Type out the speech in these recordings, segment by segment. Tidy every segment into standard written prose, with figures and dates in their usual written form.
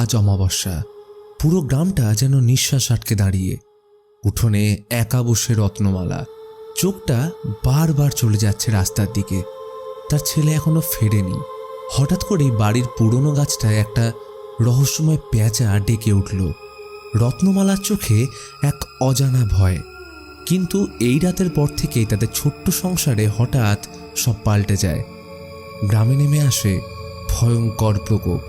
আজ অমাবস্যা। পুরো গ্রামটা যেন নিঃশ্বাস আটকে দাঁড়িয়ে। উঠোনে একা বসে রত্নমালা, চোখটা বারবার চলে যাচ্ছে রাস্তার দিকে। তার ছেলে এখনো ফেরেনি। হঠাৎ করেই বাড়ির পুরনো গাছটায় একটা রহস্যময় পেঁচা ডেকে উঠল। রত্নমালার চোখে এক অজানা ভয়। কিন্তু এই রাতের পর থেকেই তাদের ছোট্ট সংসারে হঠাৎ সব পাল্টে যায়। গ্রামে নেমে আসে ভয়ঙ্কর প্রকোপ।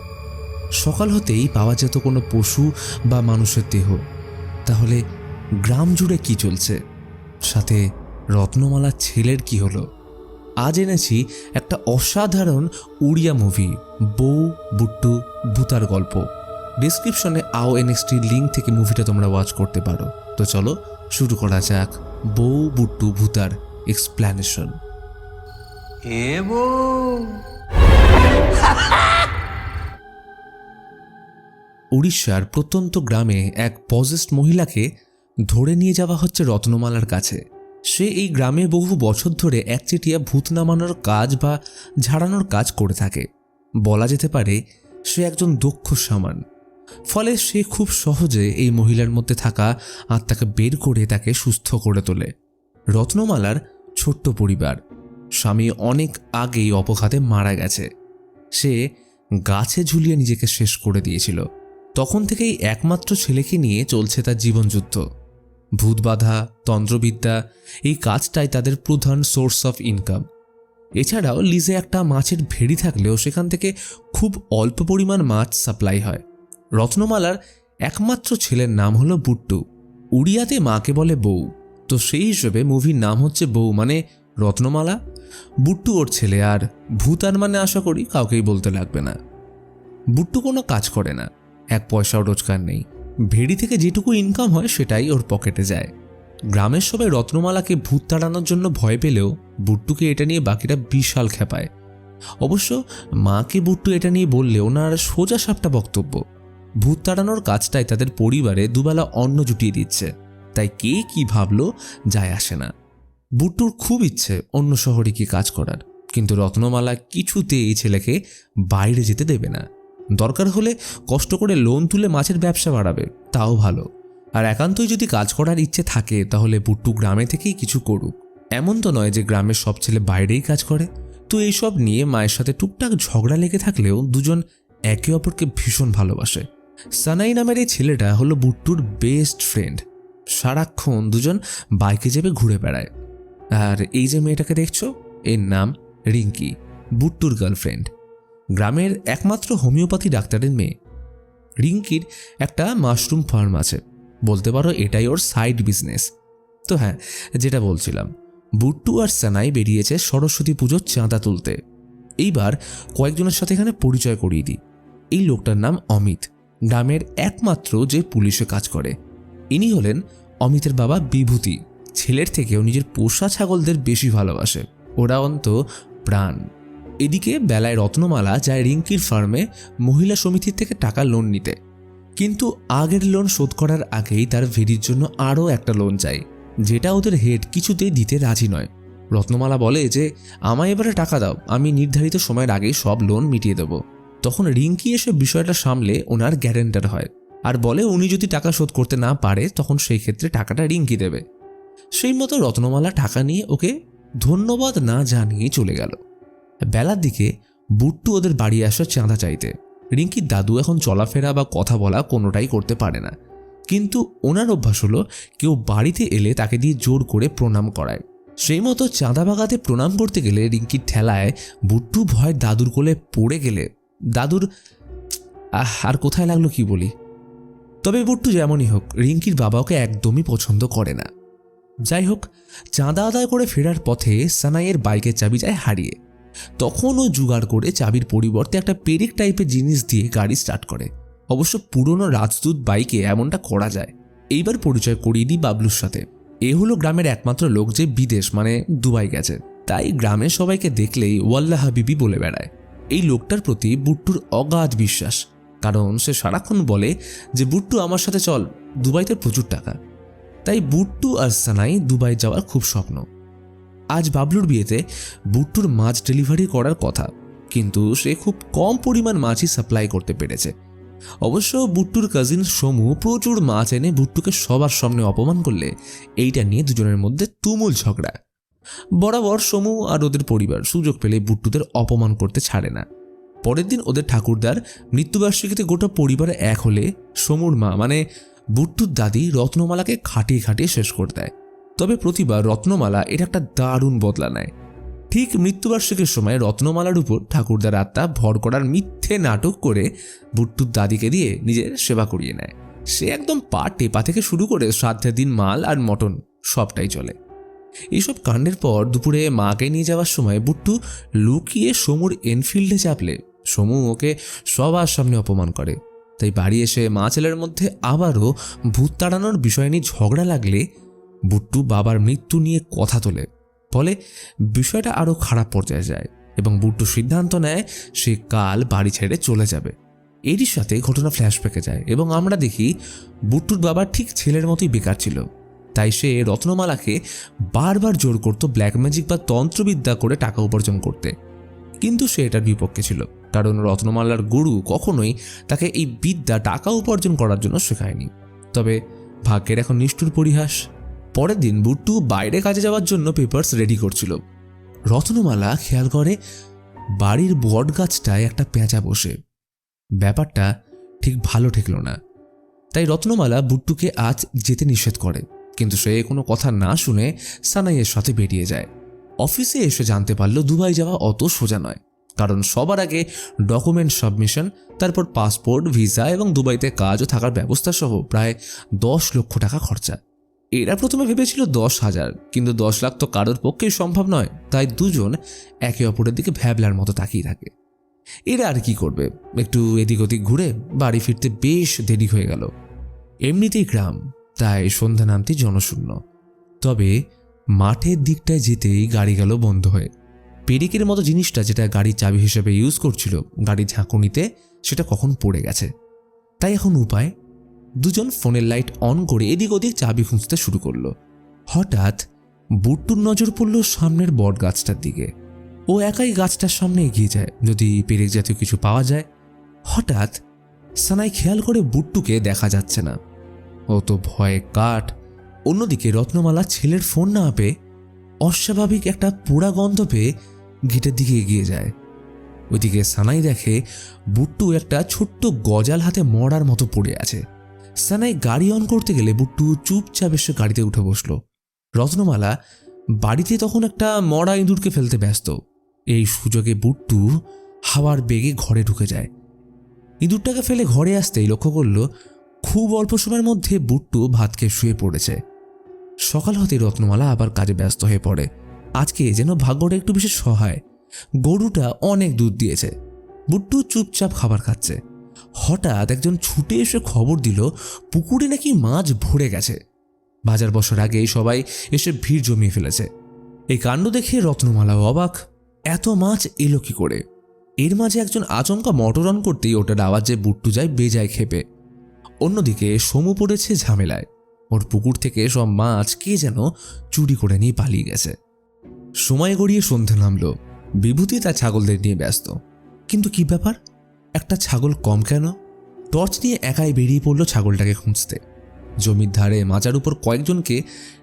সকাল হতেই পাওয়া যেত কোনো পশু বা মানুষের দেহ। তাহলে গ্রাম জুড়ে কি চলছে? সাথে রত্নমালার ছেলের কি হলো? আজ এনেছি একটা অসাধারণ উড়িয়া মুভি, বউ বুট্টু ভূতার গল্প। ডিসক্রিপশনে AONXTর লিঙ্ক থেকে মুভিটা তোমরা ওয়াচ করতে পারো। তো চলো শুরু করা যাক বউ বুট্টু ভূতার এক্সপ্ল্যানেশন। উড়িষ্যার প্রত্যন্ত গ্রামে এক পজেস্ট মহিলাকে ধরে নিয়ে যাওয়া হচ্ছে রত্নমালার কাছে। সে এই গ্রামে বহু বছর ধরে একচেটিয়া ভূত নামানোর কাজ বা ঝাড়ানোর কাজ করে থাকে। বলা যেতে পারে সে একজন দক্ষ শামান। ফলে সে খুব সহজে এই মহিলার মধ্যে থাকা আত্মাকে বের করে তাকে সুস্থ করে তোলে। রত্নমালার ছোট্ট পরিবার, স্বামী অনেক আগেই অপঘাতে মারা গেছে। সে গাছে ঝুলিয়ে নিজেকে শেষ করে দিয়েছিল। তখন থেকেই একমাত্র ছেলেকে নিয়ে চলছে তার জীবনযুদ্ধ। ভূতবাধা, তন্ত্রবিদ্যা, এই কাজটাই তাদের প্রধান সোর্স অফ ইনকাম। এছাড়াও লিজে একটা মাছের ভেড়ি থাকলেও সেখান থেকে খুব অল্প পরিমাণ মাছ সাপ্লাই হয়। রত্নমালার একমাত্র ছেলের নাম হলো বুট্টু। উড়িয়াতে মাকে বলে বউ, তো সেই হিসেবে মুভির নাম হচ্ছে বউ মানে রত্নমালা, বুট্টু ওর ছেলে। আর ভূতার মানে আশা করি কাউকেই বলতে লাগবে না। বুট্টু কোনো কাজ করে না, এক পয়সাও রোজগার নেই। ভেড়ি থেকে যেটুকু ইনকাম হয় সেটাই ওর পকেটে যায়। গ্রামের সবাই রত্নমালাকে ভূত তাড়ানোর জন্য ভয় পেলেও বুট্টুকে এটা নিয়ে বাকিরা বিশাল খেপায়। অবশ্য মাকে বুট্টু এটা নিয়ে বললে ওনার সোজা সাপটা বক্তব্য, ভূত তাড়ানোর কাজটাই তাদের পরিবারে দুবেলা অন্ন জুটিয়ে দিচ্ছে, তাই কে কি ভাবলো যায় আসে না। বুট্টুর খুব ইচ্ছে অন্য শহরে কি কাজ করার, কিন্তু রত্নমালা কিছুতে এই ছেলেকে বাইরে যেতে দেবে না। দরকার হলে কষ্ট করে লোন তুলে মাছের ব্যবসা বাড়াবে, তাও ভালো। আর একান্তই যদি কাজ করার ইচ্ছে থাকে তাহলে বুট্টু গ্রামে থেকেই কিছু করুক। এমন তো নয় যে গ্রামের সব ছেলে বাইরেই কাজ করে। তো এইসব নিয়ে মায়ের সাথে টুকটাক ঝগড়া লেগে থাকলেও দুজন একে অপরকে ভীষণ ভালোবাসে। সানাই নামের এই ছেলেটা হলো বুট্টুর বেস্ট ফ্রেন্ড। সারাক্ষণ দুজন বাইকে চেপে ঘুরে বেড়ায়। আর এই যে মেয়েটাকে দেখছো, এর নাম রিঙ্কি, বুট্টুর গার্লফ্রেন্ড। গ্রামের একমাত্র হোমিওপ্যাথি ডাক্তারের মেয়ে। রিঙ্কির একটা মাশরুম ফার্ম আছে, বলতে পারো এটাই ওর সাইড বিজনেস। তো হ্যাঁ, যেটা বলছিলাম, বুট্টু আর সানাই বেরিয়েছে সরস্বতী পুজোর চাঁদা তুলতে। এইবার কয়েকজনের সাথে এখানে পরিচয় করিয়ে দিই। এই লোকটার নাম অমিত, গ্রামের একমাত্র যে পুলিশে কাজ করে। ইনি হলেন অমিতের বাবা বিভূতি। ছেলের থেকেও নিজের পোষা ছাগলদের বেশি ভালোবাসে, ওরা অন্ত প্রাণ। এদিকে বেলায় রত্নমালা যায় রিঙ্কির ফার্মে মহিলা সমিতির থেকে টাকা লোন নিতে। কিন্তু আগের লোন শোধ করার আগেই তার ভেড়ির জন্য আরও একটা লোন চাই, যেটা ওদের হেড কিছুতেই দিতে রাজি নয়। রত্নমালা বলে যে আমায় এবারে টাকা দাও, আমি নির্ধারিত সময়ের আগেই সব লোন মিটিয়ে দেব। তখন রিঙ্কি এসে বিষয়টা সামলে ওনার গ্যারেন্টার হয় আর বলে উনি যদি টাকা শোধ করতে না পারে তখন সেই ক্ষেত্রে টাকাটা রিঙ্কি দেবে। সেই মতো রত্নমালা টাকা নিয়ে ওকে ধন্যবাদ না জানিয়ে চলে গেল। বেলার দিকে বুট্টু ওদের বাড়ি আসা চাঁদা চাইতে। রিঙ্কির দাদু এখন চলাফেরা বা কথা বলা কোনোটাই করতে পারে না, কিন্তু ওনার অভ্যাস হলো কেউ বাড়িতে এলে তাকে দিয়ে জোর করে প্রণাম করায়। সেই মতো চাঁদা বাগাতে প্রণাম করতে গেলে রিঙ্কির ঠেলায় বুট্টু ভয় দাদুর কোলে পড়ে গেলে দাদুর আর কোথায় লাগলো কি বলি। তবে বুট্টু যেমনই হোক, রিঙ্কির বাবা ওকে একদমই পছন্দ করে না। যাই হোক, চাঁদা আদায় করে ফেরার পথে সানাইয়ের বাইকের চাবি যায় হারিয়ে। তখন ও জোগাড় করে চাবির পরিবর্তে একটা পেরেক টাইপের জিনিস দিয়ে গাড়ি স্টার্ট করে। অবশ্য পুরনো রাজদূত বাইকে এমনটা করা যায়। এইবার পরিচয় করিয়ে দিই বাবলুর সাথে। এ হলো গ্রামের একমাত্র লোক যে বিদেশ মানে দুবাই গেছে, তাই গ্রামের সবাইকে দেখলেই ওয়াল্লাহ হাবিবি বলে বেড়ায়। এই লোকটার প্রতি বুট্টুর অগাধ বিশ্বাস, কারণ সে সারাক্ষণ বলে যে বুট্টু আমার সাথে চল, দুবাইতে প্রচুর টাকা। তাই বুট্টু আর সানাই দুবাই যাওয়ার খুব স্বপ্ন। আজ বাবলুর বিয়েতে বুট্টুর মাছ ডেলিভারি করার কথা, কিন্তু সে খুব কম পরিমাণ মাছই সাপ্লাই করতে পেরেছে। অবশ্য বুট্টুর কাজিন সমু প্রচুর মাছ এনে বুট্টুকে সবার সামনে অপমান করলে এইটা নিয়ে দুজনের মধ্যে তুমুল ঝগড়া। বরাবর সমু আর ওদের পরিবার সুযোগ পেলে বুট্টুদের অপমান করতে ছাড়ে না। পরের দিন ওদের ঠাকুরদার মৃত্যুবার্ষিকীতে গোটা পরিবার এক হলে সমুর মা মানে বুট্টুর দাদি রত্নমালাকে খাটিয়ে খাটিয়ে শেষ করে দেয়। তবে প্রতিবার রত্নমালা এটা একটা দারুণ বদলা নেয়। ঠিক মৃত্যুবার্ষিকীর সময় রত্নমালার উপর ঠাকুরদার আত্মা ভর করার মিথ্যে নাটক করে বুট্টুর দাদিকে দিয়ে নিজের সেবা করিয়ে নেয়। সে একদম পা টেপা থেকে শুরু করে শ্রাদ্ধের দিন মাল আর মটন সবটাই চলে। এইসব কাণ্ডের পর দুপুরে মাকে নিয়ে যাওয়ার সময় বুট্টু লুকিয়ে সমুর এনফিল্ডে চাপলে সমু ওকে সবার সামনে অপমান করে। তাই বাড়ি এসে মা ছেলের মধ্যে আবারও ভূত তাড়ানোর বিষয় নিয়ে ঝগড়া লাগলে বুট্টু বাবার মৃত্যু নিয়ে কথা তোলে। ফলে বিষয়টা আরও খারাপ পর্যায়ে যায় এবং বুট্টু সিদ্ধান্ত নেয় সে কাল বাড়ি ছেড়ে চলে যাবে। এরই সাথে ঘটনা ফ্ল্যাশব্যাকে যায় এবং আমরা দেখি বুট্টুর বাবা ঠিক ছেলের মতোই বেকার ছিল। তাই সে রত্নমালাকে বারবার জোর করত ব্ল্যাক ম্যাজিক বা তন্ত্রবিদ্যা করে টাকা উপার্জন করতে, কিন্তু সে এটার বিপক্ষে ছিল, কারণ রত্নমালার গুরু কখনোই তাকে এই বিদ্যা টাকা উপার্জন করার জন্য শেখায়নি। তবে ভাগ্যের এখন নিষ্ঠুর পরিহাস। পরের দিন বুট্টু বাইরে কাজে যাওয়ার জন্য পেপারস রেডি করছিল। রত্নমালা খেয়াল করে বাড়ির বট গাছটায় একটা পেঁচা বসে। ব্যাপারটা ঠিক ভালো ঠেকল না। তাই রত্নমালা বুট্টুকে আজ যেতে নিষেধ করে, কিন্তু সে কোনো কথা না শুনে সানাইয়ের সাথে বেরিয়ে যায়। অফিসে এসে জানতে পারল দুবাই যাওয়া অত সোজা নয়, কারণ সবার আগে ডকুমেন্ট সাবমিশন, তারপর পাসপোর্ট, ভিসা এবং দুবাইতে কাজ ও থাকার ব্যবস্থা সহ প্রায় 10 লক্ষ টাকা খরচা। এরা প্রথমে ভেবেছিল 10,000, কিন্তু 10 লাখ তো কারোর পক্ষেই সম্ভব নয়। তাই দুজন একে অপরের দিকে ভ্যাবলার মতো তাকিয়ে থাকে। এরা আর কি করবে, একটু এদিক ওদিক ঘুরে বাড়ি ফিরতে বেশ দেরি হয়ে গেল। এমনিতেই গ্রাম, তাই সন্ধ্যা নামতে জনশূন্য। তবে মাঠের দিকটায় যেতেই গাড়ি গেল বন্ধ হয়ে। পেরেকের মতো জিনিসটা যেটা গাড়ির চাবি হিসেবে ইউজ করছিল গাড়ির ঝাঁকুনিতে, সেটা কখন পড়ে গেছে। তাই এখন উপায়, দুজন ফোনের লাইট অন করে এদিক ওদিক চাবি খুঁজতে শুরু করলো। হঠাৎ বুট্টুর নজর পড়ল সামনের বট গাছটার দিকে। ও একাই গাছটার সামনে এগিয়ে যায় যদি পেরেক জাতীয় কিছু পাওয়া যায়। হঠাৎ সানাই খেয়াল করে বুট্টুকে দেখা যাচ্ছে না। ও তো ভয়ে কাঠ। অন্যদিকে রত্নমালা ছেলের ফোন না পেয়ে অস্বাভাবিক একটা পোড়া গন্ধ পেয়ে গেটের দিকে এগিয়ে যায়। ওইদিকে সানাই দেখে বুট্টু একটা ছোট্ট গজাল হাতে মরার মতো পড়ে আছে। সানাই গাড়ি অন করতে গেলে বুট্টু চুপচাপ এসে গাড়িতে উঠে বসল। রত্নমালা বাড়িতে তখন একটা মরা ইঁদুরকে ফেলতে ব্যস্ত। এই সুযোগে বুট্টু হাওয়ার বেগে ঘরে ঢুকে যায়। ইঁদুরটাকে ফেলে ঘরে আসতেই লক্ষ্য করল খুব অল্প সময়ের মধ্যে বুট্টু ভাত খেয়ে শুয়ে পড়েছে। সকাল হতে রত্নমালা আবার কাজে ব্যস্ত হয়ে পড়ে। আজকে যেন ভাগ্যটা একটু বেশি সহায়। গরুটা অনেক দুধ দিয়েছে। বুট্টু চুপচাপ খাবার খাচ্ছে। হঠাৎ একজন ছুটে এসে খবর দিল পুকুরে নাকি মাছ ভরে গেছে। বাজার বসার আগেই সবাই এসে ভিড় জমিয়ে ফেলেছে। এই কাণ্ড দেখে রত্নমালাও অবাক, এত মাছ এলো কি করে। এর মাঝে একজন আচমকা মোটর অন করতেই ওটার আওয়াজে বুট্টু যায় বেজায় ক্ষেপে। অন্যদিকে সমু পড়েছে ঝামেলায়। ওর পুকুর থেকে সব মাছ কে যেন চুরি করে নিয়ে পালিয়ে গেছে। সময় গড়িয়ে সন্ধ্যা নামলো। বিভূতি তার ছাগলদের নিয়ে ব্যস্ত। কিন্তু কি ব্যাপার, একটা ছাগল কম কেন? টর্চ নিয়ে একাই বেরিয়ে পড়ল ছাগলটাকে খুঁজতে। জমির ধারে মাচার উপর কয়েকজনকে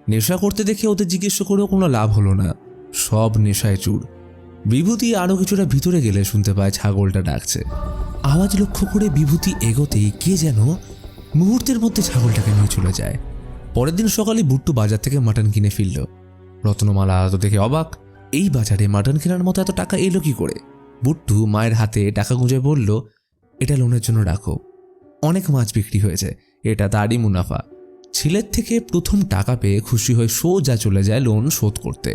নেশা করতে দেখে ওদের জিজ্ঞেস করেও কোনো লাভ হলো না। সব নেশায় চুর। বিভূতি আরও কিছুটা ভিতরে গেলে শুনতে পায় ছাগলটা ডাকছে। আওয়াজ লক্ষ্য করে বিভূতি এগোতেই কে যেন মুহূর্তের মধ্যে ছাগলটাকে নিয়ে চলে যায়। পরের দিন সকালে বুট্টু বাজার থেকে মাটন কিনে ফিরল। রত্নমালা তো দেখে অবাক, এই বাজারে মাটন কেনার মতো এত টাকা এলো কি করে। বুট্টু মায়ের হাতে টাকা গুঁজে বলল, এটা লোনের জন্য রাখো, অনেক মাছ বিক্রি হয়েছে, এটা তারই মুনাফা। ছেলের থেকে প্রথম টাকা পেয়ে খুশি হয়ে সোজা চলে যায় লোন শোধ করতে।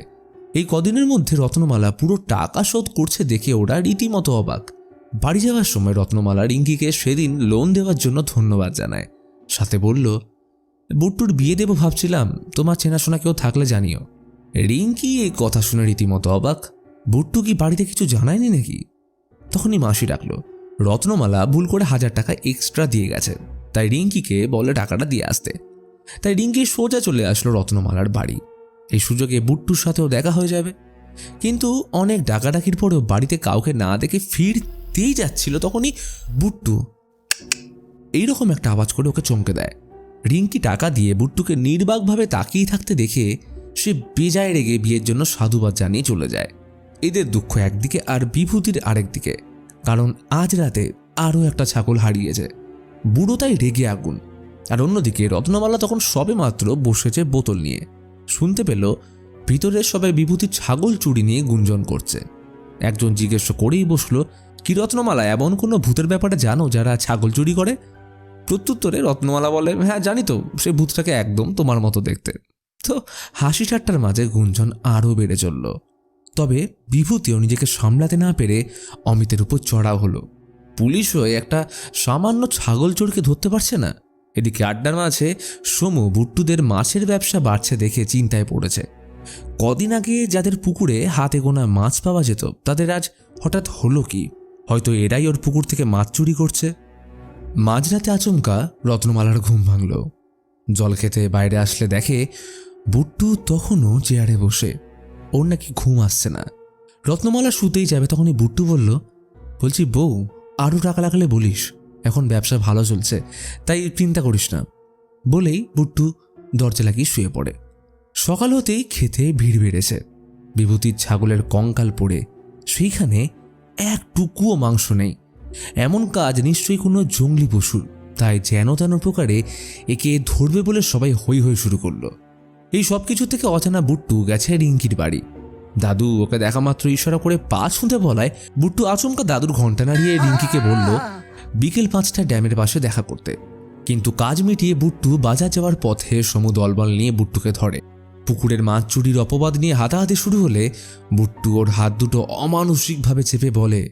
এই কদিনের মধ্যে রত্নমালা পুরো টাকা শোধ করছে দেখে ওরা রীতিমতো অবাক। বাড়ি যাওয়ার সময় রত্নমালা রিঙ্কিকে সেদিন লোন দেওয়ার জন্য ধন্যবাদ জানায়। সাথে বলল, বুট্টুর বিয়ে দেবো ভাবছিলাম, তোমার চেনাশোনা কেউ থাকলে জানিও। রিঙ্কি এই কথা শুনে রীতিমতো অবাক। বুট্টু কি বাড়িতে কিছু জানায়নি নাকি? তখনই মাসি ডাকলো। রত্নমালা ভুল করে 1000 টাকা এক্সট্রা দিয়ে গেছে, তাই রিঙ্কিকে বলে টাকাটা দিয়ে আসতে। তাই রিঙ্কি সোজা চলে আসলো রত্নমালার বাড়ি। এই সুযোগে বুট্টুর সাথেও দেখা হয়ে যাবে। কিন্তু অনেক ডাকাডাকির পরেও বাড়িতে কাউকে না দেখে ফিরতেই যাচ্ছিল, তখনই বুট্টু এইরকম একটা আওয়াজ করে ওকে চমকে দেয়। রিঙ্কি টাকা দিয়ে বুট্টুকে নির্বাকভাবে তাকিয়ে থাকতে দেখে সে বেজায় রেগে বিয়ের জন্য সাধুবাদ জানিয়ে চলে যায়। এদের দুঃখ একদিকে আর বিভূতির আরেকদিকে, কারণ আজ রাতে আরও একটা ছাগল হারিয়েছে। বুড়ো তাই রেগে আগুন। আর অন্যদিকে রত্নমালা তখন সবে মাত্র বসেছে বোতল নিয়ে। শুনতে পেল ভিতরের সবাই বিভূতির ছাগল চুরি নিয়ে গুঞ্জন করছে। একজন জিজ্ঞেস করেই বসল, কি রত্নমালা, এমন কোনো ভূতের ব্যাপারে জানো যারা ছাগল চুরি করে? প্রত্যুত্তরে রত্নমালা বলে, হ্যাঁ জানি তো, সে ভূতটাকে একদম তোমার মতো দেখতে। তো হাসি ঠাট্টার মাঝে গুঞ্জন আরও বেড়ে চলল। তবে বিভূতিও নিজেকে সামলাতে না পেরে অমিতের উপর চড়াও হলো। পুলিশ হয়ে একটা সামান্য ছাগল চোরকে ধরতে পারছে না। এদিকে আড্ডার মাঝে সমু বুট্টুদের মাছের ব্যবসা বাড়ছে দেখে চিন্তায় পড়েছে। কদিন আগে যাদের পুকুরে হাতে গোনা মাছ পাওয়া যেত, তাদের আজ হঠাৎ হলো কি? হয়তো এরাই ওর পুকুর থেকে মাছ চুরি করছে। মাঝরাতে আচমকা রত্নমালার ঘুম ভাঙল। জল খেতে বাইরে আসলে দেখে বুট্টু তখনও চেয়ারে বসে। ওর নাকি ঘুম আসছে না। রত্নমালা শুতেই যাবে, তখনই বুট্টু বলল, বলছি বউ, আরও টাকা লাগালে বলিস, এখন ব্যবসা ভালো চলছে, তাই চিন্তা করিস না। বলেই বুট্টু দরজা লাগিয়ে শুয়ে পড়ে। সকাল হতেই খেতে ভিড় বেড়েছে। বিভূতির ছাগলের কঙ্কাল পড়ে সেইখানে একটুকুও মাংস নেই। এমন কাজ নিশ্চয়ই কোনো জঙ্গলি পশুর, তাই যেন তেন প্রকারে একে ধরবে বলে সবাই হৈ হৈ শুরু করলো। এই সব কিছু থেকে অজানা বুট্টু গেছে রিঙ্কির বাড়ি। দাদু ওকে দেখা মাত্র ইশারা করে পা ছুঁতে বলায় বুট্টু আচমকা দাদুর ঘন্টা নাড়িয়ে রিঙ্কিকে বলল বিকেল 5টায় ড্যামের পাশে দেখা করতে। কিন্তু কাজ মিটিয়ে বুট্টু বাজার যাওয়ার পথে সমু দলবল নিয়ে বুট্টুকে ধরে। পুকুরের মাছ চুরির অপবাদ নিয়ে হাতাহাতি শুরু হলে বুট্টু ওর হাত দুটো অমানসিকভাবে চেপে বলে,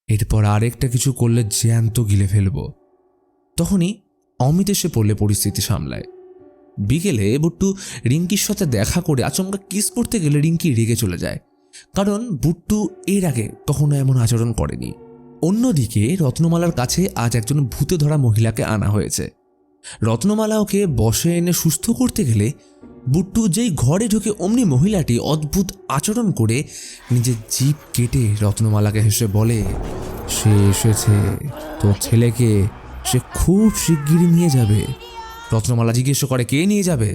এরপর আরেকটা কিছু করলে জ্যান্ত গিলে ফেলব। তখনই অমিত এসে পড়লে পরিস্থিতি সামলায়। বিকেলে বুট্টু রিঙ্কির সাথে দেখা করে আচমকা কিস করতে গেলে রিঙ্কি রেগে চলে যায়, কারণ বুট্টু এর আগে কখনো এমন আচরণ করেনি। অন্যদিকে রত্নমালার কাছে আজ একজন ভূতে ধরা মহিলাকে আনা হয়েছে। রত্নমালা ওকে বসে এনে সুস্থ করতে গেলে বুট্টু যেই ঘরে ঢুকে অমনি মহিলাটি অদ্ভুত আচরণ করে নিজের জিভ কেটে রত্নমালাকে হেসে বলে, সে এসেছে, তোর ছেলেকে সে খুব শিগগিরই নিয়ে যাবে। রত্নমালা জিজ্ঞেস করে, কে নিয়ে যাবে?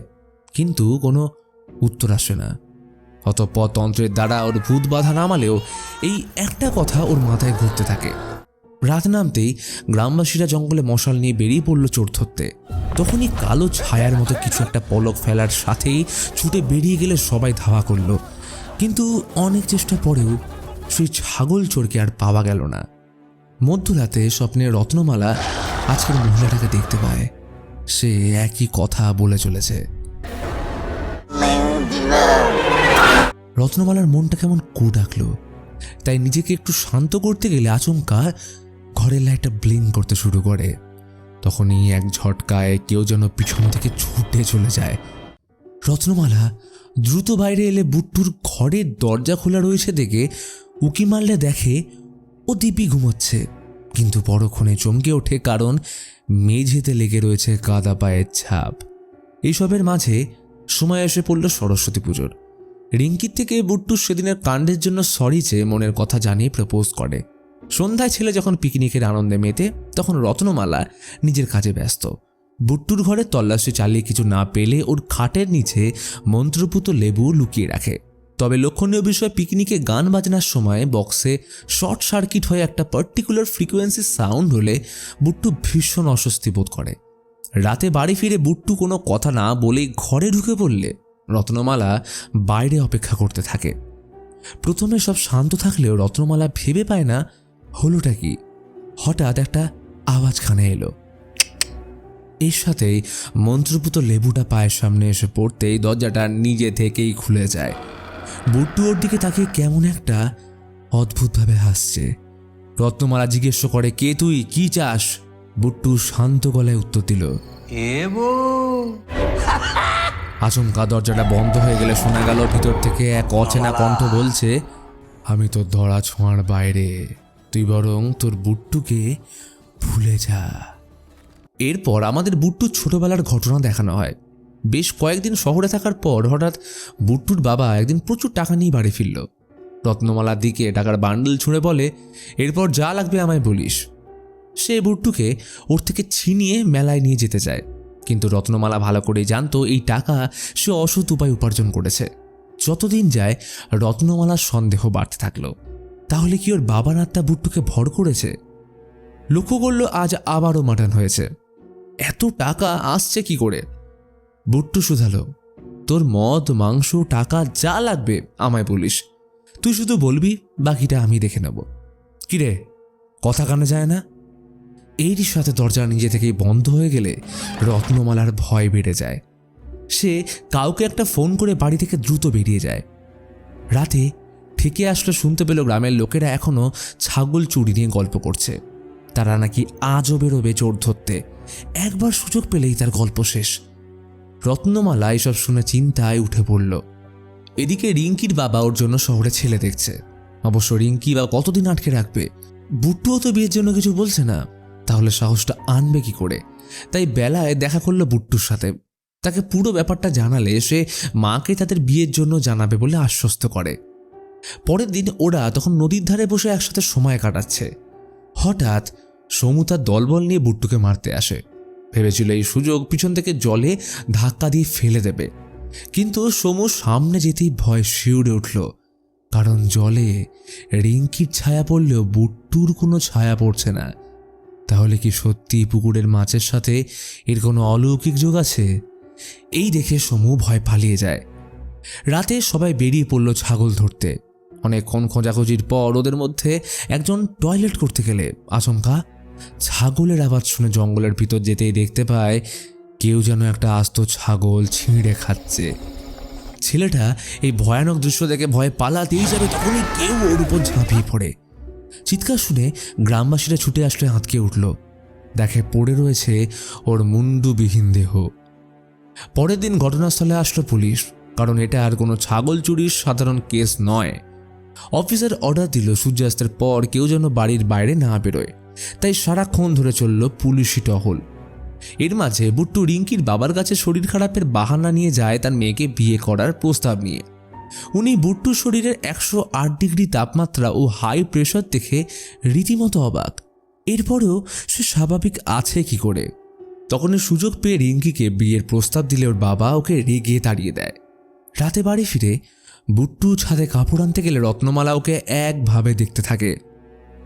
কিন্তু কোনো উত্তর আসে না। অতঃপর তন্ত্রের দ্বারা ওর ভূত বাধা নামালেও এই একটা কথা ওর মাথায় ঘুরতে থাকে। রাত নামতেই গ্রামবাসীরা জঙ্গলে মশাল নিয়ে বেরিয়ে পড়ল চোর ধরতে। তখনই কালো ছায়ার মতো কিছু একটা পলক ফেলার সাথেই ছুটে বেরিয়ে গেলে সবাই ধাওয়া করল। কিন্তু অনেক চেষ্টা পরেও সেই ছাগল চোরকে আর পাওয়া গেল না। মধ্যরাতে স্বপ্নে রত্নমালা আজকের মহিলাটাকে দেখতে পায়। সে একই কথা বলে চলেছে। রত্নমালার মনটা কেমন কু ডাকলো, তাই নিজেকে একটু শান্ত করতে গেলে আচমকা ঘরের লাইটটা ব্লিং করতে শুরু করে। তখনই এক ঝটকায় কেউ যেন পিছন থেকে ছুটে চলে যায়। রত্নমালা দ্রুত বাইরে এলে বুট্টুর ঘরের দরজা খোলা রয়েছে দেখে উকি মারলে দেখে ও দিব্যি ঘুমোচ্ছে। কিন্তু পরক্ষণে চমকে ওঠে, কারণ মেঝেতে লেগে রয়েছে কাদা পায়ের ছাপ। এইসবের মাঝে সময় এসে পড়ল সরস্বতী পুজোর। রিঙ্কির থেকে বুট্টু সেদিনের কাণ্ডের জন্য সরি চেয়ে মনের কথা জানিয়ে প্রপোজ করে। সন্ধ্যায় ছেলে যখন পিকনিকের আনন্দে মেতে, তখন রত্নমালা নিজের কাজে ব্যস্ত। বুট্টুর ঘরে তল্লাশি চালিয়ে কিছু না পেলে ওর খাটের নিচে মন্ত্রপুত লেবু লুকিয়ে রাখে। তবে লক্ষণীয় বিষয়, পিকনিকে গান বাজনার সময় বক্সে শর্ট সার্কিট হয়ে একটা পার্টিকুলার ফ্রিকোয়েন্সি সাউন্ড হলে বুট্টু ভীষণ অস্বস্তি বোধ করে। রাতে বাড়ি ফিরে বুট্টু কোনো কথা না বলেই ঘরে ঢুকে পড়লে রত্নমালা বাইরে অপেক্ষা করতে থাকে। প্রথমে সব শান্ত থাকলেও রত্নমালা ভেবে পায় না হলোটা কি। হঠাৎ একটা আওয়াজ কানে এলো। এর সাথেই মন্ত্রপুত লেবুটা পায়ের সামনে এসে পড়তেই দরজাটা নিজে থেকেই খুলে যায়। বুট্টু ওর দিকে তাকিয়ে কেমন একটা অদ্ভুতভাবে হাসছে। রত্নমালা জিজ্ঞেস করে, কে তুই, কি চাস? বুট্টু শান্ত গলায় উত্তর দিল, আচমকা দরজাটা বন্ধ হয়ে গেলে শোনা গেল ভিতর থেকে এক অচেনা কণ্ঠ বলছে, আমি তো ধরা ছোঁয়ার বাইরে, তুই বরং তোর বুট্টুকে ভুলে যা। এরপর আমাদের বুট্টুর ছোটবেলার ঘটনা দেখানো হয়। বেশ কয়েকদিন শহরে থাকার পর হঠাৎ বুট্টুর বাবা একদিন প্রচুর টাকা নিয়ে বাড়ি ফিরল। রত্নমালার দিকে টাকার বান্ডেল ছুঁড়ে বলে, এরপর যা লাগবে আমায় বলিস। সে বুট্টুকে ওর থেকে ছিনিয়ে মেলায় নিয়ে যেতে চায়, কিন্তু রত্নমালা ভালো করেই জানতো এই টাকা সে অসৎ উপায় উপার্জন করেছে। যতদিন যায় রত্নমালার সন্দেহ বাড়তে থাকলো। তাহলে কি ওর বাবার আত্মা বুট্টুকে ভর করেছে? লক্ষ্য করলো আজ আবারও মাটন হয়েছে। এত টাকা আসছে কি করে? বুট্টু শুধালো, তোর মদ, মাংস, টাকা যা লাগবে আমায় বলিস, তুই শুধু বলবি, বাকিটা আমি দেখে নেব। কিরে, কথা কানে যায় না? এরই সাথে দরজা নিজে থেকেই বন্ধ হয়ে গেলে রত্নমালার ভয় বেড়ে যায়। সে কাউকে একটা ফোন করে বাড়ি থেকে দ্রুত বেরিয়ে যায়। রাতে ঠিকই আসলে শুনতে পেল গ্রামের লোকেরা এখনো ছাগল চুরি নিয়ে গল্প করছে। তারা নাকি আজও বেরোবে চোর ধরতে, একবার সুযোগ পেলেই তার গল্প শেষ। রত্নমালা এসব শুনে চিন্তায় উঠে পড়ল। এদিকে রিঙ্কির বাবা ওর জন্য শহরে ছেলে দেখছে। অবশ্য রিঙ্কি বা কতদিন আটকে রাখবে? বুট্টুও তো বিয়ের জন্য কিছু বলছে না, তাহলে সাহসটা আনবে কি করে? তাই বেলায় দেখা করলো বুট্টুর সাথে। তাকে পুরো ব্যাপারটা জানালে সে মাকে তাদের বিয়ের জন্য জানাবে বলে আশ্বস্ত করে। পরের দিন ওরা তখন নদীর ধারে বসে একসাথে সময় কাটাচ্ছে। হঠাৎ সমু তার দলবল নিয়ে বুট্টুকে মারতে আসে। ভেবেছিল এই সুযোগ পিছন থেকে জলে ধাক্কা দিয়ে ফেলে দেবে, কিন্তু সমু সামনে যেতেই ভয় শিউরে উঠল, কারণ জলে রিঙ্কির ছায়া পড়লেও বুট্টুর কোনো ছায়া পড়ছে না। তাহলে কি সত্যি পুকুরের মাছের সাথে এর কোনো অলৌকিক যোগ আছে? এই দেখে সমু ভয় পালিয়ে যায়। রাতে সবাই বেরিয়ে পড়ল ছাগল ধরতে। অনেকক্ষণ খোঁজাখুঁজির পর ওদের মধ্যে একজন টয়লেট করতে গেলে আচমকা ছাগলের আওয়াজ শুনে জঙ্গলের ভিতর যেতেই দেখতে পায় কেউ যেন একটা আস্ত ছাগল ছিঁড়ে খাচ্ছে। ছেলেটা এই ভয়ানক দৃশ্য দেখে ভয়ে পালাতেই যাবে, তখনই কেউ ওর উপর ঝাঁপিয়ে পড়ে। চিৎকার শুনে গ্রামবাসীরা ছুটে আসলে আঁতকে উঠল। দেখে পড়ে রয়েছে ওর মুন্ডুবিহীন দেহ। পরের দিন ঘটনাস্থলে আসলো পুলিশ, কারণ এটা আর কোনো ছাগল চুরির সাধারণ কেস নয়। অফিসার অর্ডার দিল সূর্যাস্তের পর কেউ যেন বাড়ির বাইরে না বেরোয়, তাই সারাক্ষণ ধরে চলল পুলিশি টহল। এর মাঝে বুট্টু রিঙ্কির বাবার কাছে শরীর খারাপের বাহানা নিয়ে যায় তার মেয়েকে বিয়ে করার প্রস্তাব নিয়ে। উনি বুট্টুর শরীরের 108 ডিগ্রি তাপমাত্রা ও হাই প্রেশার দেখে রীতিমতো অবাক। এরপরেও সে স্বাভাবিক আছে কি করে? তখনই সুযোগ পেয়ে রিঙ্কিকে বিয়ের প্রস্তাব দিলে ওর বাবা ওকে রেগে তাড়িয়ে দেয়। রাতে বাড়ি ফিরে বুট্টু ছাদে কাপড় আনতে গেলে রত্নমালা ওকে একভাবে দেখতে থাকে।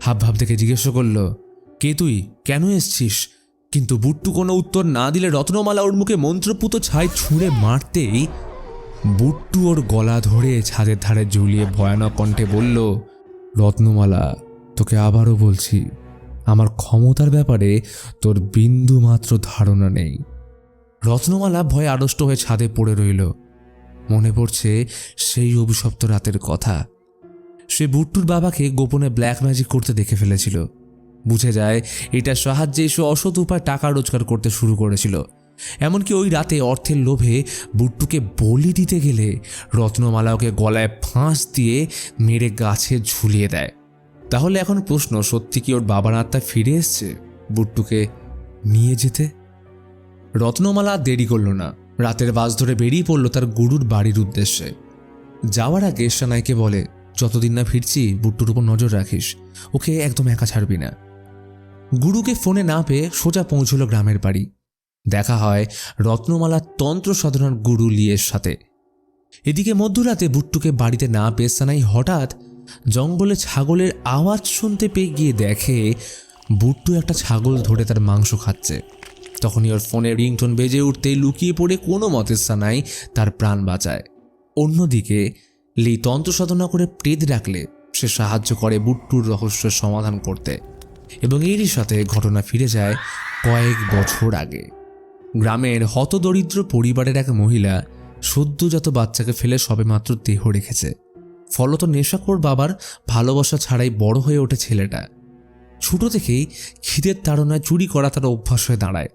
হাবভাব দেখে জিজ্ঞেস করল, কে তুই, কেন এসছিস? কিন্তু বুট্টু কোনো উত্তর না দিলে রত্নমালা ওর মুখে মন্ত্রপুত ছাই ছুঁড়ে মারতেই বুট্টু ওর গলা ধরে ছাদের ধারে ঝুলিয়ে ভয়ানক কণ্ঠে বলল, রত্নমালা, তোকে আবারও বলছি, আমার ক্ষমতার ব্যাপারে তোর বিন্দু মাত্র ধারণা নেই। রত্নমালা ভয়ে আড়ষ্ট হয়ে ছাদে পড়ে রইল। মনে পড়ছে সেই অভিশপ্ত রাতের কথা। সে বুট্টুর বাবাকে গোপনে ব্ল্যাক ম্যাজিক করতে দেখে ফেলেছিল। বুঝে যায় এটার সাহায্যে সে অসৎ উপায় টাকা রোজগার করতে শুরু করেছিল। এমনকি ওই রাতে অর্থের লোভে বুট্টুকে বলি দিতে গেলে রত্নমালা ওকে গলায় ফাঁস দিয়ে মেরে গাছে ঝুলিয়ে দেয়। তাহলে এখন প্রশ্ন, সত্যি কি ওর বাবার আত্মা ফিরে এসছে বুট্টুকে নিয়ে যেতে? রত্নমালা দেরি করল না, রাতের বাস ধরে বেরিয়ে পড়ল তার গুরুর বাড়ির উদ্দেশ্যে। যাওয়ার আগে সানাইকে বলে, যতদিন না ফিরছি বুট্টুর উপর নজর রাখিস, ওকে একদম একা ছাড়বি না। গুরুকে ফোনে না পেয়ে সোজা পৌঁছল গ্রামের বাড়ি। দেখা হয় রত্নমালার তন্ত্র সাধনার গুরু লিয়ের সাথে। এদিকে মধ্যরাতে বুট্টুকে বাড়িতে না পেয়ে সানাই হঠাৎ জঙ্গলে ছাগলের আওয়াজ শুনতে পেয়ে গিয়ে দেখে বুট্টু একটা ছাগল ধরে তার মাংস খাচ্ছে। তখনই ওর ফোনে রিংটোন বেজে উঠতেই লুকিয়ে পড়ে কোনো মতে সানাই তার প্রাণ বাঁচায়। অন্যদিকে লি তন্ত্র সাধনা করে প্রেত ডাকলে সে সাহায্য করে বুট্টুর রহস্যের সমাধান করতে, এবং এরই সাথে ঘটনা ফিরে যায় কয়েক বছর আগে। গ্রামের হতদরিদ্র পরিবারের এক মহিলা সদ্যজাত বাচ্চাকে ফেলে সবেমাত্র দেহ রেখেছে। ফলত নেশাখোর বাবার ভালোবাসা ছাড়াই বড় হয়ে ওঠে ছেলেটা। ছোট থেকেই খিদের তাড়নায় চুরি করা তার অভ্যাস হয়ে দাঁড়ায়।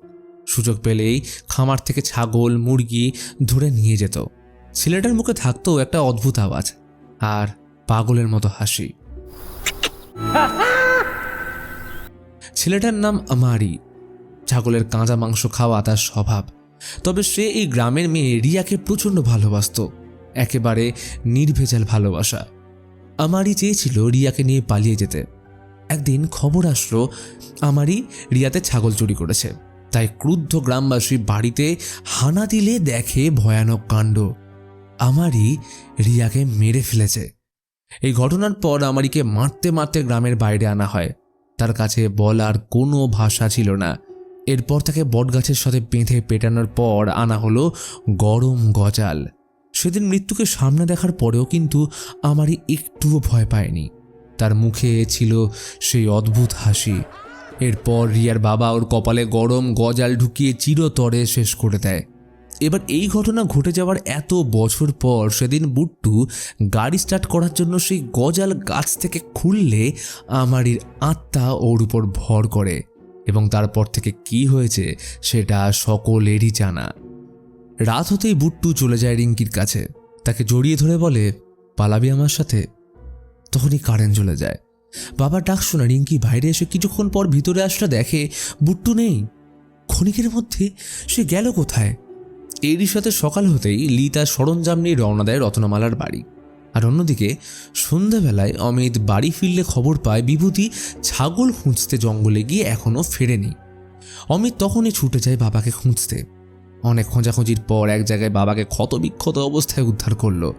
সুযোগ পেলেই খামার থেকে ছাগল, মুরগি ধরে নিয়ে যেত। ছেলেটার মুখে থাকতো একটা অদ্ভুত আওয়াজ আর পাগলের মতো হাসি। ছেলেটার নাম আমারি। ছাগলের কাঁচা মাংস খাওয়া তার স্বভাব। তবে সে এই গ্রামের মেয়ে রিয়াকে প্রচণ্ড ভালোবাসত, একেবারে নির্ভেজাল ভালোবাসা। আমারি চেয়েছিল রিয়াকে নিয়ে পালিয়ে যেতে, একদিন খবর আসলো আমারই রিয়াতে ছাগল চুরি করেছে। তাই ক্রুদ্ধ গ্রামবাসী বাড়িতে হানা দিলে দেখে ভয়ানক কাণ্ড, আমারই রিয়াকে মেরে ফেলেছে। এই ঘটনার পর আমারিকে মারতে মারতে গ্রামের বাইরে আনা হয়। তার কাছে বলার কোনো ভাষা ছিল না। এরপর তাকে বটগাছের সাথে বেঁধে পেটানোর পর আনা হলো গরম গজাল। সেদিন মৃত্যুকে সামনে দেখার পরেও কিন্তু আমারই একটুও ভয় পায়নি। তার মুখে ছিল সেই অদ্ভুত হাসি। এরপর রিয়ার বাবা ওর কপালে গরম গজাল ঢুকিয়ে চিরতরে শেষ করে দেয়। এবার এই ঘটনা ঘটে যাওয়ার এত বছর পর সেদিন বুট্টু গাড়ি স্টার্ট করার জন্য সেই গজাল গাছ থেকে খুললে আমারির আত্মা ওর উপর ভর করে, এবং তারপর থেকে কি হয়েছে সেটা সকলেরই জানা। রাত হতেই বুট্টু চলে যায় রিঙ্কির কাছে, তাকে জড়িয়ে ধরে বলে, পালাবি আমার সাথে? তখনই কারেন্ট চলে যায়। বাবার ডাক শোনা রিঙ্কি বাইরে এসে কিছুক্ষণ পর ভিতরে আসলে দেখে বুট্টু নেই। ক্ষণিকের মধ্যে সে গেল কোথায়? এরই সাথে সকাল হতেই লি তার সরঞ্জাম নিয়ে রওনা দেয় রত্নমালার বাড়ি। আর অন্যদিকে সন্ধ্যাবেলায় অমিত বাড়ি ফিরলে খবর পায় বিভূতি ছাগল খুঁজতে জঙ্গলে গিয়ে এখনও ফেরেনি। অমিত তখনই ছুটে যায় বাবাকে খুঁজতে। অনেক খোঁজাখুঁজির পর এক জায়গায় বাবাকে ক্ষতবিক্ষত অবস্থায় উদ্ধার করলো।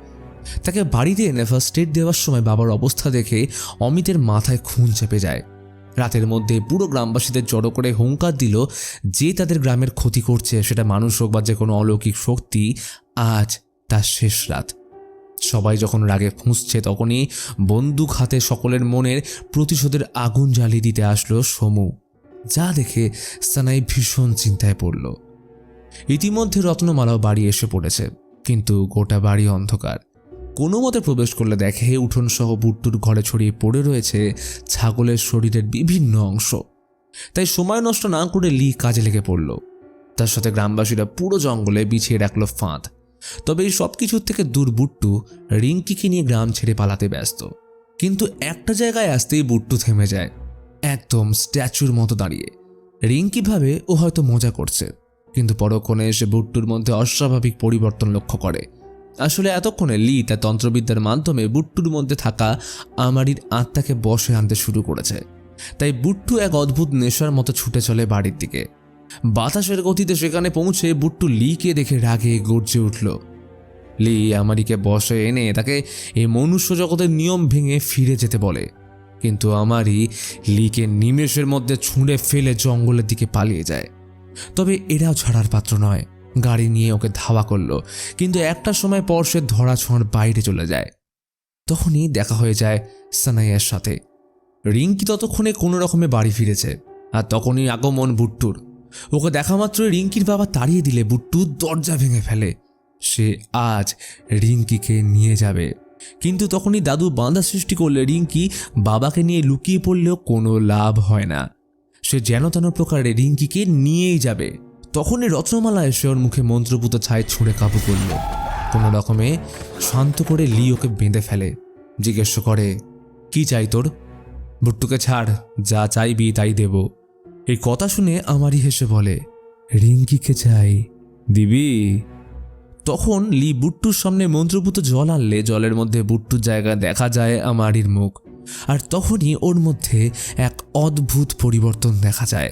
তাকে বাড়িতে এনে ফার্স্ট এড দেওয়ার সময় বাবার অবস্থা দেখে অমিতের মাথায় খুন চেপে যায়। রাতের মধ্যে পুরো গ্রামবাসীদের জড়ো করে হুঙ্কার দিল যে তাদের গ্রামের ক্ষতি করছে, সেটা মানুষ হোক বা যে কোনো অলৌকিক শক্তি, আজ তার শেষ রাত। সবাই যখন রাগে ফুঁসছে তখনই বন্দুক হাতে সকলের মনের প্রতিশোধের আগুন জ্বালিয়ে দিতে আসলো সমু, যা দেখে সানাই ভীষণ চিন্তায় পড়ল। ইতিমধ্যে রত্নমালাও বাড়ি এসে পড়েছে, কিন্তু গোটা বাড়ি অন্ধকার। কোনো মতে প্রবেশ করলে দেখে উঠোন সহ বুট্টুর ঘরে ছড়িয়ে পড়ে রয়েছে ছাগলের শরীরের বিভিন্ন অংশ। তাই সময় নষ্ট না করে লি কাজে লেগে পড়ল। তার সাথে গ্রামবাসীরা পুরো জঙ্গলে বিছিয়ে রাখলো ফাঁদ। তবে এই সব কিছুর থেকে দূর বুট্টু রিঙ্কিকে নিয়ে গ্রাম ছেড়ে পালাতে ব্যস্ত। কিন্তু একটা জায়গায় আসতেই বুট্টু থেমে যায়, একদম স্ট্যাচুর মতো দাঁড়িয়ে। রিঙ্কি ভাবে ও হয়তো মজা করছে, কিন্তু পরক্ষণে এসে বুট্টুর মধ্যে অস্বাভাবিক পরিবর্তন লক্ষ্য করে। আসলে এতক্ষণে লি তার তন্ত্রবিদ্যার মাধ্যমে বুট্টুর মধ্যে থাকা আমারির আত্মাকে বশে আনতে শুরু করেছে। তাই বুট্টু এক অদ্ভুত নেশার মতো ছুটে চলে বাড়ির দিকে। বাতাসের গতিতে সেখানে পৌঁছে বুট্টু লিকে দেখে রাগে গর্জে উঠল। লি আমারিকে বশে এনে তাকে এই মনুষ্য জগতের নিয়ম ভেঙে ফিরে যেতে বলে, কিন্তু আমারই লিকে নিমেষের মধ্যে ছুঁড়ে ফেলে জঙ্গলের দিকে পালিয়ে যায়। তবে এরাও ছাড়ার পাত্র নয়, গাড়ি নিয়ে ওকে ধাওয়া করলো, কিন্তু একটা সময় পর সে ধরা ছোঁয়ার বাইরে চলে যায়। তখনই দেখা হয়ে যায় সানাইয়ার সাথে। রিঙ্কি ততক্ষণে কোনো রকমে বাড়ি ফিরেছে, আর তখনই আগমন বুট্টুর। ওকে দেখা মাত্রই রিঙ্কির বাবা তাড়িয়ে দিলে বুট্টু দরজা ভেঙে ফেলে। সে আজ রিঙ্কিকে নিয়ে যাবে, কিন্তু তখনই দাদু বাঁধা সৃষ্টি করলে রিঙ্কি বাবাকে নিয়ে লুকিয়ে পড়লেও কোনো লাভ হয় না। সে যেন তেন প্রকারে রিঙ্কিকে নিয়েই যাবে। তখনই রত্নমালা এসে ওর মুখে মন্ত্রপুত ছাই ছুঁড়ে কাবু করল। কোনো রকমে শান্ত করে লি ওকে বেঁধে ফেলে, জিজ্ঞেস করে, কি চাই তোর? বুট্টুকে ছাড়, যা চাইবি তাই দেব। এই কথা শুনে আমারই হেসে বলে, রিঙ্কিকে চাই, দিবি? তখন লি বুট্টুর সামনে মন্ত্রপুত জল আনলে জলের মধ্যে বুট্টুর জায়গায় দেখা যায় আমারির মুখ। আর তখনই ওর মধ্যে এক অদ্ভুত পরিবর্তন দেখা যায়।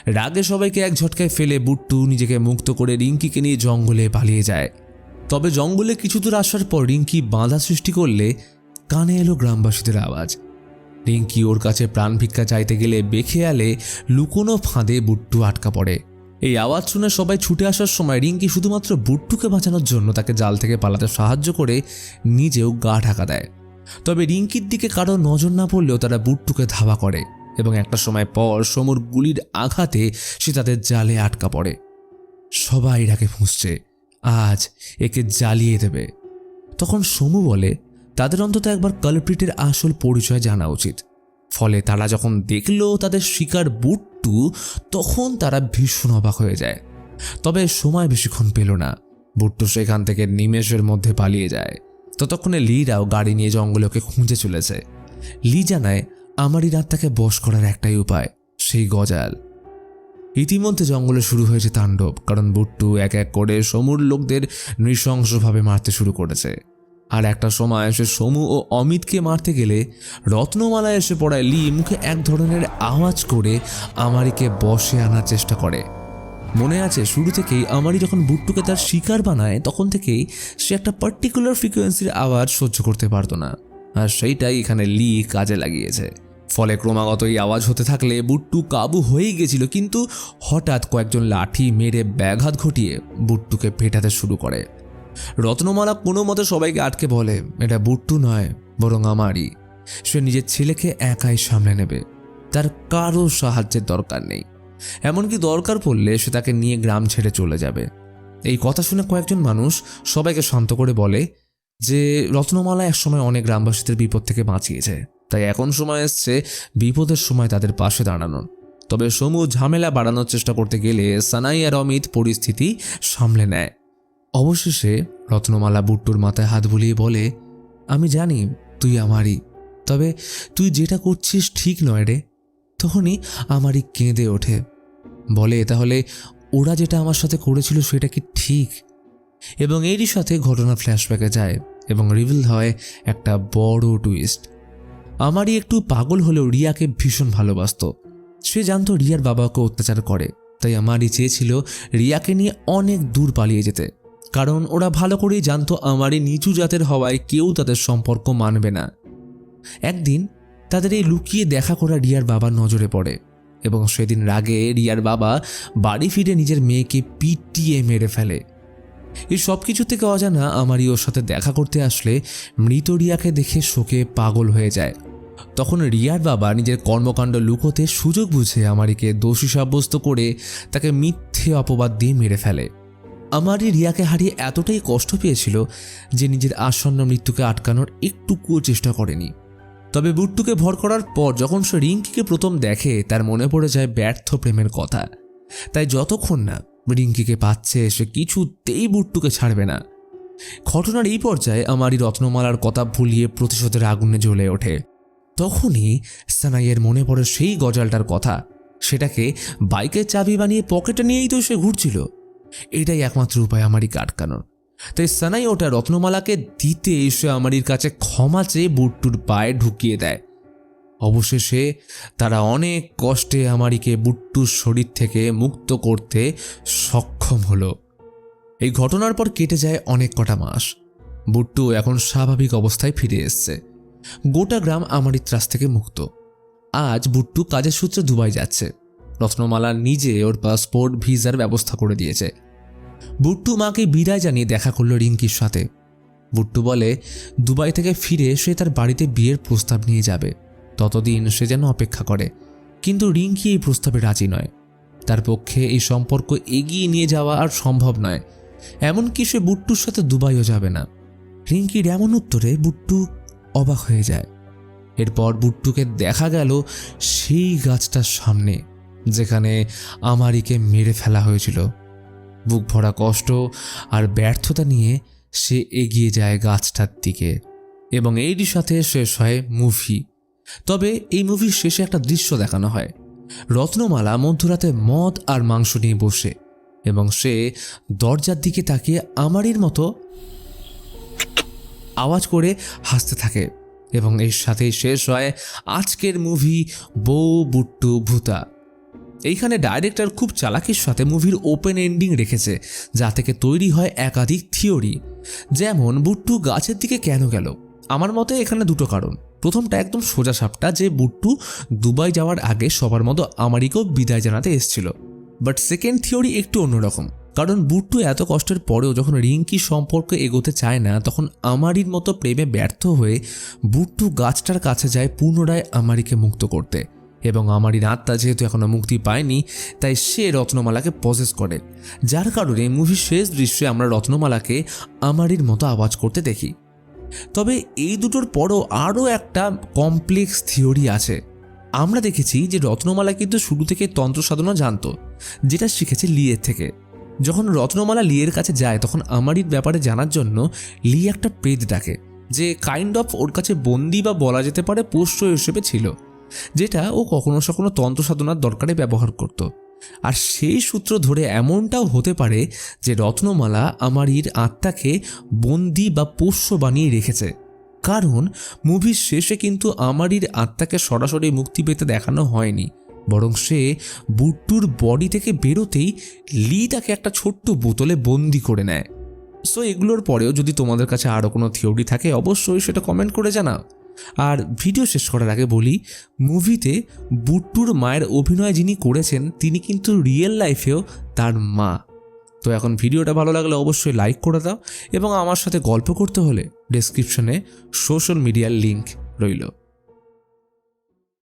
রাগে সবাইকে এক ঝটকায় ফেলে বুট্টু নিজেকে মুক্ত করে রিঙ্কিকে নিয়ে জঙ্গলে পালিয়ে যায়। তবে জঙ্গলে কিছু দূর আসার পর রিঙ্কি বাধা সৃষ্টি করলে কানে এলো গ্রামবাসীদের আওয়াজ। রিঙ্কি ওর কাছে প্রাণ ভিক্ষা চাইতে গেলে বেখেয়ালে লুকোনো ফাঁদে বুট্টু আটকা পড়ে। এই আওয়াজ শুনে সবাই ছুটে আসার সময় রিঙ্কি শুধুমাত্র বুট্টুকে বাঁচানোর জন্য তাকে জাল থেকে পালাতে সাহায্য করে নিজেও গা ঢাকা দেয়। তবে রিঙ্কির দিকে কারো নজর না পড়লেও তারা বুট্টুকে ধাওয়া করে, এবং একটা সময় পর সমুর গুলির আঘাতে সে তাদের জালে আটকা পড়ে। সবাই এটাকে ফুঁসছে, আজ একে জ্বালিয়ে দেবে। তখন সমু বলে তাদের অন্তত একবার কালপ্রিটের আসল পরিচয় জানা উচিত। ফলে তারা যখন দেখল তাদের শিকার বুট্টু, তখন তারা ভীষণ অবাক হয়ে যায়। তবে সময় বেশিক্ষণ পেল না, বুট্টু সেখান থেকে নিমেষের মধ্যে পালিয়ে যায়। ততক্ষণে লিরাও গাড়ি নিয়ে জঙ্গলে ওকে খুঁজে চলেছে। লি জানায় আমারই রাতটাকে বশ করার একটাই উপায়, সেই গজাল। ইতিমধ্যে জঙ্গলে শুরু হয়েছে তাণ্ডব, কারণ বুট্টু এক এক করে সমুর লোকদের নৃশংসভাবে মারতে শুরু করেছে। আর একটা সময় সে সমু ও অমিতকে মারতে গেলে রত্নমালা এসে পড়ায় লি মুখে এক ধরনের আওয়াজ করে আমারিকে বশে আনার চেষ্টা করে। মনে আছে শুরু থেকেই আমারি যখন বুট্টুকে তার শিকার বানায় তখন থেকেই সে একটা পার্টিকুলার ফ্রিকোয়েন্সির আওয়াজ সহ্য করতে পারতো না, আর সেইটাই এখানে লি কাজে লাগিয়েছে। ফলে ক্রমাগত এই আওয়াজ হতে থাকলে বুট্টু কাবু হয়েই গেছিল, কিন্তু হঠাৎ কয়েকজন লাঠি মেরে ব্যাঘাত ঘটিয়ে বুট্টুকে পেটাতে শুরু করে। রত্নমালা কোনো মতে সবাইকে আটকে বলে এটা বুট্টু নয় বরং আমারই, সে নিজের ছেলেকে একাই সামলে নেবে, তার কারো সাহায্যের দরকার নেই, এমনকি দরকার পড়লে সে তাকে নিয়ে গ্রাম ছেড়ে চলে যাবে। এই কথা শুনে কয়েকজন মানুষ সবাইকে শান্ত করে বলে যে রত্নমালা একসময় অনেক গ্রামবাসীদের বিপদ থেকে বাঁচিয়েছে, তাই এখন সময় এসছে বিপদের সময় তাদের পাশে দাঁড়ানোর। তবে সমু ঝামেলা বাড়ানোর চেষ্টা করতে গেলে সানাই আর অমিত পরিস্থিতি সামলে নেয়। অবশেষে রত্নমালা বুট্টুর মাথায় হাত বুলিয়ে বলে, আমি জানি তুই আমারই, তবে তুই যেটা করছিস ঠিক নয় রে। তখনই আমারই কেঁদে ওঠে, বলে তাহলে ওরা যেটা আমার সাথে করেছিল সেটা কি ঠিক? এবং এরই সাথে ঘটনা ফ্ল্যাশব্যাকে যায় এবং রিভিল হয় একটা বড় টুইস্ট। আমারই একটু পাগল হলেও রিয়াকে ভীষণ ভালোবাসত। সে জানতো রিয়ার বাবাকে অত্যাচার করে, তাই আমারই চেয়েছিল রিয়াকে নিয়ে অনেক দূর পালিয়ে যেতে, কারণ ওরা ভালো করেই জানতো আমারই নিচু জাতের হওয়ায় কেউ তাদের সম্পর্ক মানবে না। একদিন তাদের এই লুকিয়ে দেখা করা রিয়ার বাবার নজরে পড়ে এবং সেদিন রাগে রিয়ার বাবা বাড়ি ফিরে নিজের মেয়েকে পিটিয়ে মেরে ফেলে। এই সব কিছু থেকে অজানা আমারই ওর সাথে দেখা করতে আসলে মৃত রিয়াকে দেখে শোকে পাগল হয়ে যায়। তখন রিয়ার বাবা নিজের কর্মকাণ্ড লুকোতে সুযোগ বুঝে আমারিকে দোষী সাব্যস্ত করে তাকে মিথ্যে অপবাদ দিয়ে মেরে ফেলে। আমারই রিয়াকে হারিয়ে এতটাই কষ্ট পেয়েছিল যে নিজের আসন্ন মৃত্যুকে আটকানোর একটুকুও চেষ্টা করেনি। তবে বুট্টুকে ভর করার পর যখন সে রিঙ্কিকে প্রথম দেখে তার মনে পড়ে যায় ব্যর্থ প্রেমের কথা, তাই যতক্ষণ না রিঙ্কিকে পাচ্ছে সে কিছুতেই বুট্টুকে ছাড়বে না। ঘটনার এই পর্যায়ে আমারই রত্নমালার কথা ভুলিয়ে প্রতিশোধের আগুনে জ্বলে ওঠে। তখনই সানাইয়ের মনে পড়ে সেই গজালটার কথা, সেটাকে বাইকের চাবি বানিয়ে পকেটে নিয়েই তো সে ঘুরছিল। এটাই একমাত্র উপায় আমারই আটকানোর। তাই সানাই ওটা রত্নমালাকে দিতে এসে আমারির কাছে ক্ষমা চেয়ে বুট্টুর পায়ে ঢুকিয়ে দেয়। অবশেষে তারা অনেক কষ্টে আমারিকে বুট্টুর শরীর থেকে মুক্ত করতে সক্ষম হলো। এই ঘটনার পর কেটে যায় অনেক কটা মাস। বুট্টু এখন স্বাভাবিক অবস্থায় ফিরে এসছে। গোটা গ্রাম আমারির ত্রাস থেকে মুক্ত। আজ বুট্টু কাজের সূত্রে দুবাই যাচ্ছে। রত্নমালা নিজে ওর পাসপোর্ট ভিসার ব্যবস্থা করে দিয়েছে। বুট্টু মাকে বিদায় জানিয়ে দেখা করলো রিঙ্কির সাথে। বুট্টু বলে দুবাই থেকে ফিরে সে তার বাড়িতে বিয়ের প্রস্তাব নিয়ে যাবে, ততদিন সে যেন অপেক্ষা করে। কিন্তু রিঙ্কি এই প্রস্তাবে রাজি নয়। তার পক্ষে এই সম্পর্ক এগিয়ে নিয়ে যাওয়া আর সম্ভব নয়, এমনকি সে বুট্টুর সাথে দুবাইও যাবে না। রিঙ্কির এমন উত্তরে বুট্টু অবাক হয়ে যায়। এরপর বুট্টুকে দেখা গেল সেই গাছটার সামনে যেখানে আমারিকে মেরে ফেলা হয়েছিল। বুক ভরা কষ্ট আর ব্যর্থতা নিয়ে সে এগিয়ে যায় গাছটার দিকে এবং এরই সাথে শেষ হয় মুভি। তবে এই মুভির শেষে একটা দৃশ্য দেখানো হয়। রত্নমালা মধ্যরাতে মদ আর মাংস নিয়ে বসে এবং সে দরজার দিকে তাকিয়ে আমারির মতো আওয়াজ করে হাসতে থাকে এবং এর সাথেই শেষ হয় আজকের মুভি বউ বুট্টু ভূতা। এইখানে ডাইরেক্টর খুব চালাকির সাথে মুভির ওপেন এন্ডিং রেখেছে, যা থেকে তৈরি হয় একাধিক থিওরি। যেমন বুট্টু গাছের দিকে কেন গেল? আমার মতে এখানে দুটো কারণ। প্রথমটা একদম সোজা সাপটা, যে বুট্টু দুবাই যাওয়ার আগে সবার মতো আমারিকেও বিদায় জানাতে এসেছিল। বাট সেকেন্ড থিওরি একটু অন্যরকম, কারণ বুট্টু এত কষ্টের পরেও যখন রিঙ্কি সম্পর্কে এগোতে চায় না, তখন আমারির মতো প্রেমে ব্যর্থ হয়ে বুট্টু গাছটার কাছে যায় পুনরায় আমারিকে মুক্ত করতে। এবং আমারির আত্মা যেহেতু এখনো মুক্তি পায়নি, তাই সে রত্নমালাকে পজেস করে, যার কারণে মুভির শেষ দৃশ্যে আমরা রত্নমালাকে আমারির মতো আওয়াজ করতে দেখি। তবে এই দুটোর পরও আরও একটা কমপ্লেক্স থিওরি আছে। আমরা দেখেছি যে রত্নমালা কিন্তু শুরু থেকে তন্ত্র সাধনা জানতো, যেটা শিখেছে লিয়ের থেকে। যখন রত্নমালা লিয়ের কাছে যায় তখন আমারির ব্যাপারে জানার জন্য লি একটা প্রেত ডাকে, যে কাইন্ড অফ ওর কাছে বন্দি বা বলা যেতে পারে পোষ্য হিসেবে ছিল, যেটা ও কখনো কখনো তন্ত্র সাধনার দরকারে ব্যবহার করত। আর সেই সূত্র ধরে এমনটাও হতে পারে যে রত্নমালা আমারির আত্মাকে বন্দি বা পোষ্য বানিয়ে রেখেছে, কারণ মুভির শেষে কিন্তু আমারির আত্মাকে সরাসরি মুক্তি পেতে দেখানো হয়নি, বরং সে বুট্টুর বডি থেকে বেরোতেই লি তাকে একটা ছোট্ট বোতলে বন্দি করে নেয়। সো এগুলোর পরেও যদি তোমাদের কাছে আরও কোনো থিওরি থাকে অবশ্যই সেটা কমেন্ট করে জানাও। আর ভিডিও শেষ করার আগে বলি, মুভিতে বুট্টুর মায়ের অভিনয় যিনি করেছেন তিনি কিন্তু রিয়েল লাইফেও তার মা। তো এখন ভিডিওটা ভালো লাগলে অবশ্যই লাইক করে দাও, এবং আমার সাথে গল্প করতে হলে ডেসক্রিপশনে সোশ্যাল মিডিয়ার লিঙ্ক রইল।